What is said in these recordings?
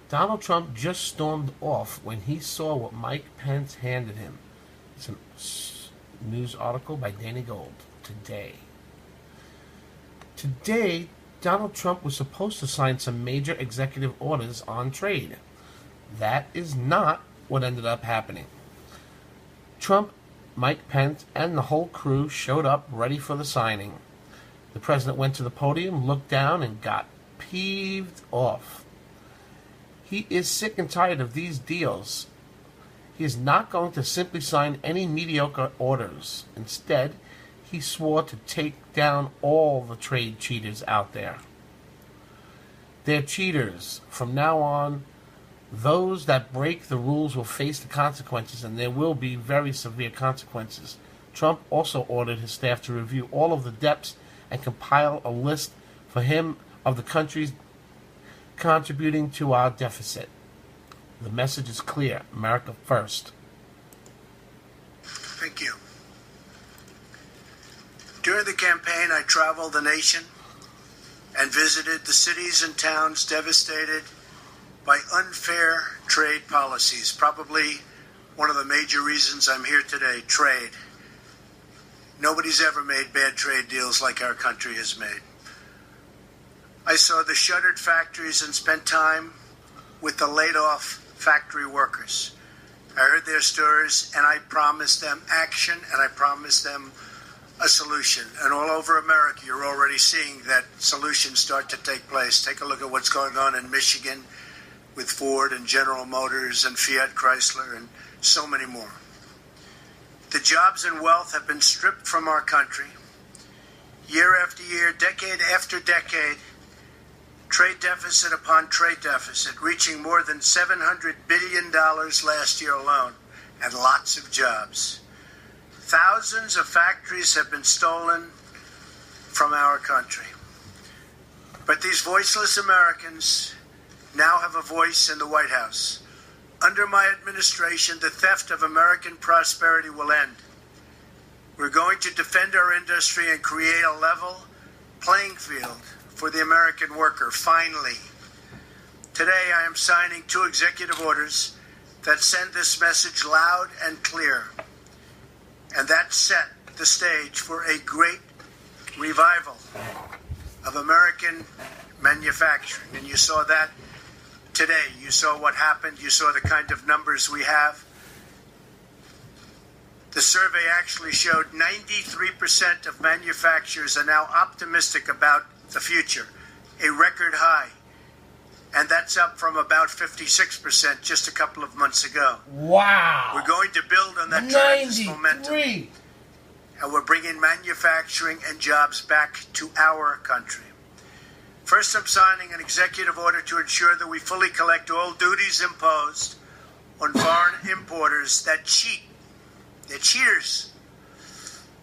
Donald Trump just stormed off when he saw what Mike Pence handed him. It's a news article by Danny Gold today. Today, Donald Trump was supposed to sign some major executive orders on trade. That is not what ended up happening. Trump, Mike Pence, and the whole crew showed up ready for the signing. The president went to the podium, looked down, and got peeved off. He is sick and tired of these deals. He is not going to simply sign any mediocre orders. Instead, he swore to take down all the trade cheaters out there. They're cheaters. From now on, those that break the rules will face the consequences, and there will be very severe consequences. Trump also ordered his staff to review all of the debts and compile a list for him of the countries contributing to our deficit. The message is clear. America first. Thank you. During the campaign, I traveled the nation and visited the cities and towns devastated by unfair trade policies. Probably one of the major reasons I'm here today, trade. Nobody's ever made bad trade deals like our country has made. I saw the shuttered factories and spent time with the laid-off factory workers. I heard their stories, and I promised them action, and I promised them a solution. And all over America, you're already seeing that solutions start to take place. Take a look at what's going on in Michigan with Ford and General Motors and Fiat Chrysler and so many more. The jobs and wealth have been stripped from our country. Year after year, decade after decade, trade deficit upon trade deficit, reaching more than $700 billion last year alone, and lots of jobs. Thousands of factories have been stolen from our country. But these voiceless Americans now have a voice in the White House. Under my administration, the theft of American prosperity will end. We're going to defend our industry and create a level playing field for the American worker, finally. Today, I am signing 2 executive orders that send this message loud and clear. And that set the stage for a great revival of American manufacturing. And you saw that today. You saw what happened. You saw the kind of numbers we have. The survey actually showed 93% of manufacturers are now optimistic about the future, a record high. And that's up from about 56% just a couple of months ago. Wow. We're going to build on that tremendous momentum. And we're bringing manufacturing and jobs back to our country. First, I'm signing an executive order to ensure that we fully collect all duties imposed on foreign importers that cheat. They're cheaters.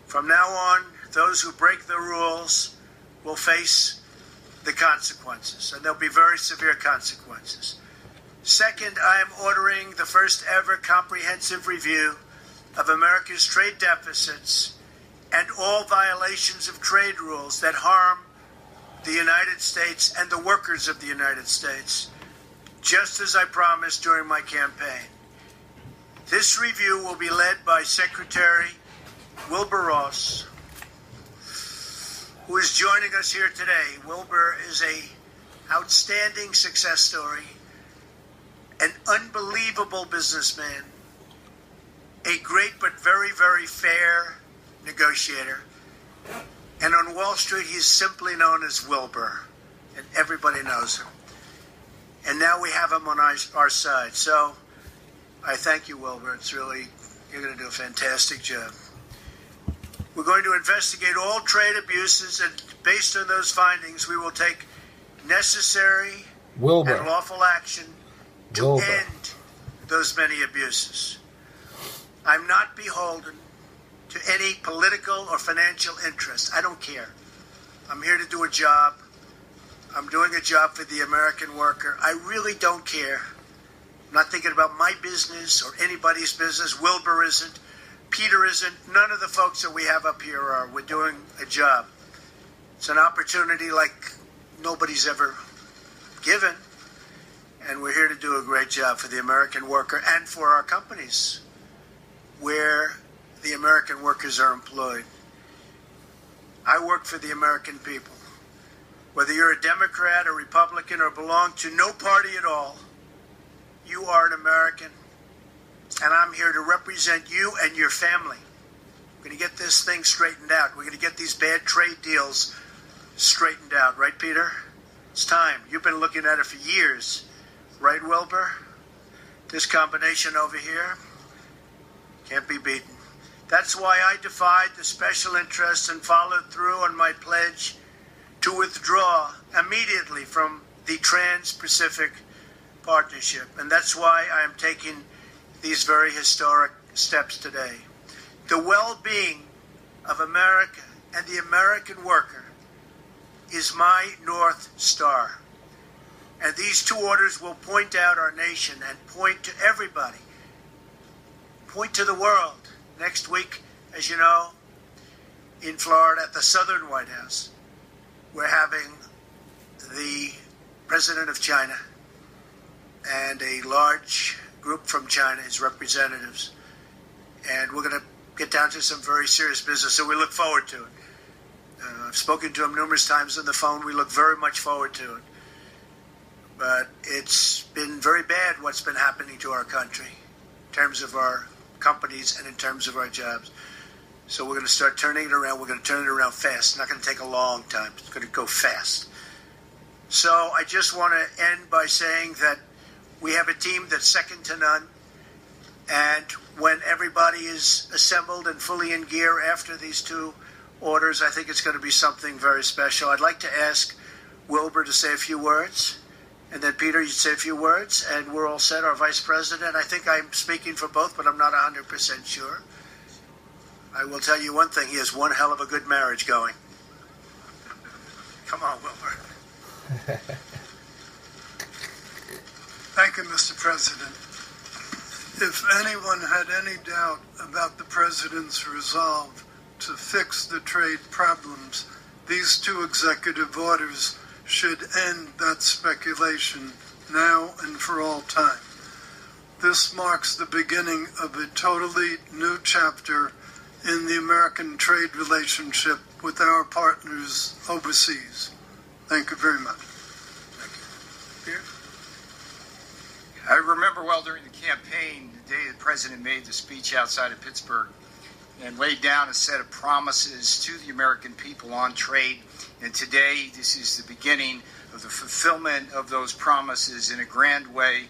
From now on, those who break the rules will face the consequences, and there'll be very severe consequences. Second, I am ordering the first ever comprehensive review of America's trade deficits and all violations of trade rules that harm the United States and the workers of the United States, just as I promised during my campaign. This review will be led by Secretary Wilbur Ross, who is joining us here today. Wilbur is an outstanding success story, an unbelievable businessman, a great but very, very fair negotiator. And on Wall Street, he's simply known as Wilbur, and everybody knows him. And now we have him on our side. So I thank you, Wilbur. It's really, you're going to do a fantastic job. We're going to investigate all trade abuses, and based on those findings, we will take necessary and lawful action to end those many abuses. I'm not beholden to any political or financial interest. I don't care. I'm here to do a job. I'm doing a job for the American worker. I really don't care. I'm not thinking about my business or anybody's business. Wilbur isn't. Peter isn't. None of the folks that we have up here are. We're doing a job. It's an opportunity like nobody's ever given, and we're here to do job for the American worker and for our companies where the American workers are employed. I work for the American people. Whether you're a Democrat or Republican or belong to no party at all, you are an American, and I'm here to represent you and your family. We're going to get this thing straightened out. We're going to get these bad trade deals straightened out. Right, Peter? It's time. You've been looking at it for years. Right, Wilbur? This combination over here can't be beaten. That's why I defied the special interests and followed through on my pledge to withdraw immediately from the Trans-Pacific Partnership. And that's why I am taking these very historic steps today. The well-being of America and the American worker is my North Star. And these two orders will point out our nation and point to everybody, point to the world. Next week, as you know, in Florida at the Southern White House, we're having the President of China and a large group from China, his representatives. And we're going to get down to some very serious business, so we look forward to it. I've spoken to him numerous times on the phone. We look very much forward to it. But it's been very bad what's been happening to our country in terms of our companies and in terms of our jobs. So we're going to start turning it around. We're going to turn it around fast. It's not going to take a long time. It's going to go fast. So I just want to end by saying that we have a team that's second to none. And when everybody is assembled and fully in gear after these two orders, I think it's going to be something very special. I'd like to ask Wilbur to say a few words. And then, Peter, you'd say a few words, and we're all set. Our Vice President, I think I'm speaking for both, but I'm not 100% sure. I will tell you one thing. He has one hell of a good marriage going. Come on, Wilbur. Thank you, Mr. President. If anyone had any doubt about the President's resolve to fix the trade problems, these two executive orders should end that speculation now and for all time. This marks the beginning of a totally new chapter in the American trade relationship with our partners overseas. Thank you very much. Thank you. Peter? I remember well during the campaign, the day the President made the speech outside of Pittsburgh and laid down a set of promises to the American people on trade. And today, this is the beginning of the fulfillment of those promises in a grand way,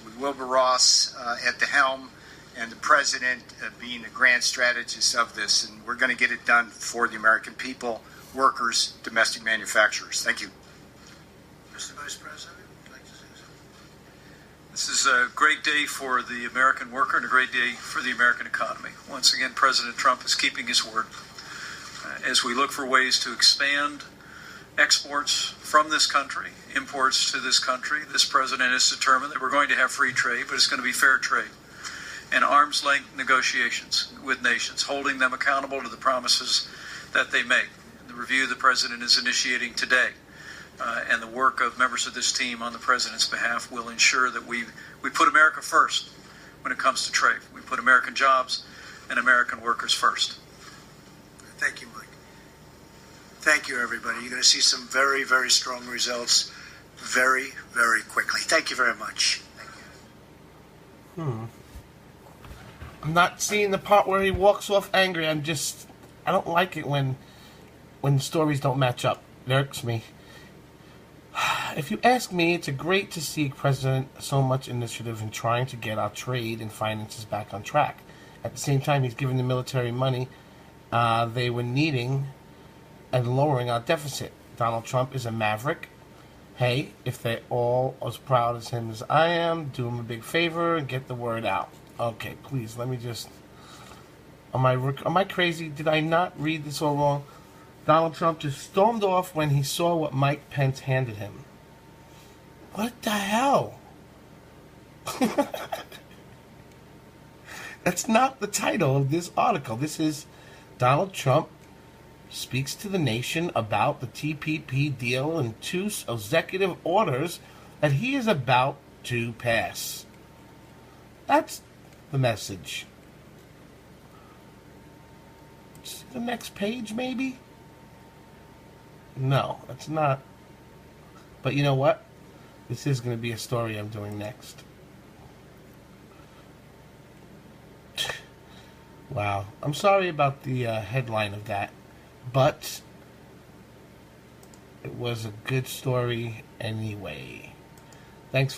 with Wilbur Ross at the helm and the President being the grand strategist of this. And we're going to get it done for the American people, workers, domestic manufacturers. Thank you. Mr. Vice President, would you like to say something? This is a great day for the American worker and a great day for the American economy. Once again, President Trump is keeping his word. As we look for ways to expand exports from this country, imports to this country, this president is determined that we're going to have free trade, but it's going to be fair trade and arm's length negotiations with nations, holding them accountable to the promises that they make. The review the president is initiating today and the work of members of this team on the president's behalf will ensure that we put America first when it comes to trade. We put American jobs and American workers first. Thank you, Mike. Thank you, everybody. You're going to see some very, very strong results very, very quickly. Thank you very much. Thank you. I'm not seeing the part where he walks off angry. I don't like it when stories don't match up. It irks me. If you ask me, it's great to see President so much initiative in trying to get our trade and finances back on track. At the same time, he's giving the military money they were needing and lowering our deficit. Donald Trump is a maverick. Hey, if they're all as proud as him as I am, do him a big favor and get the word out. Okay, please, let me just... Am I crazy? Did I not read this all wrong? Donald Trump just stormed off when he saw what Mike Pence handed him. What the hell? That's not the title of this article. This is Donald Trump speaks to the nation about the TPP deal and two executive orders that he is about to pass. That's the message. See the next page, maybe? No, it's not. But you know what? This is going to be a story I'm doing next. Wow. I'm sorry about the headline of that. But it was a good story anyway.